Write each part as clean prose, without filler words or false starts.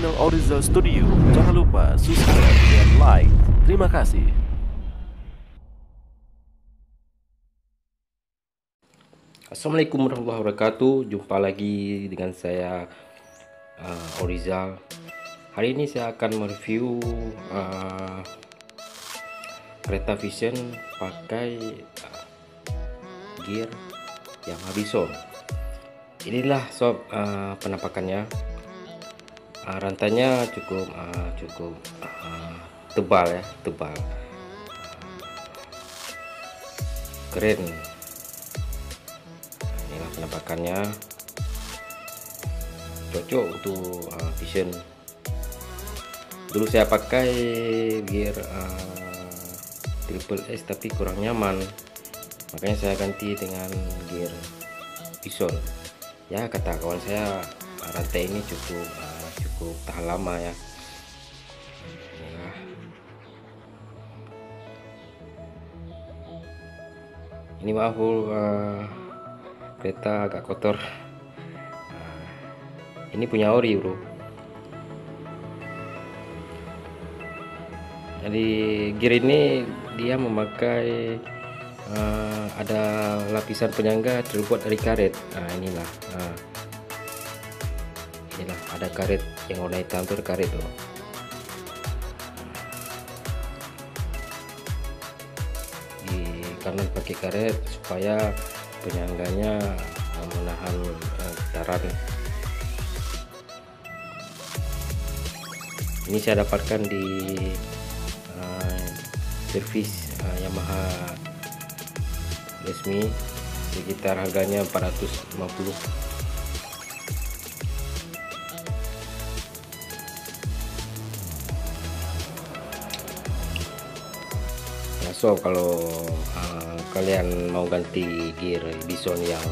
channel Original Studio. Jangan lupa subscribe dan like. Terima kasih. Assalamualaikum warahmatullahi wabarakatuh. Jumpa lagi dengan saya Orizal. Hari ini saya akan mereview kereta Vision pakai gear Yamaha Bison. Inilah sob penampakannya. Rantainya cukup tebal ya, tebal. Keren. Inilah penampakannya. Cocok untuk Vision. Dulu saya pakai gear Triple S tapi kurang nyaman, makanya saya ganti dengan gear Bison. Ya, kata kawan saya rantai ini cukup tahan lama ya. Ini maaf kereta agak kotor. Ini punya ori bro. Jadi gear ini dia memakai ada lapisan penyangga terbuat dari karet. Inilah ada karet yang warna hitam itu, karet tuh. Di kanan pakai karet supaya penyangganya menahan getaran. Ini saya dapatkan di servis Yamaha resmi, sekitar harganya 450. Ya, so kalau kalian mau ganti gear Bison yang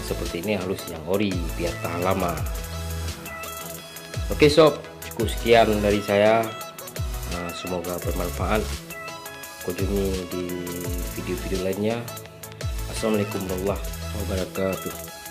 seperti ini, harus yang ori biar tahan lama. Oke sob, cukup sekian dari saya. Semoga bermanfaat. Kunjungi di video-video lainnya. Assalamualaikum warahmatullahi wabarakatuh.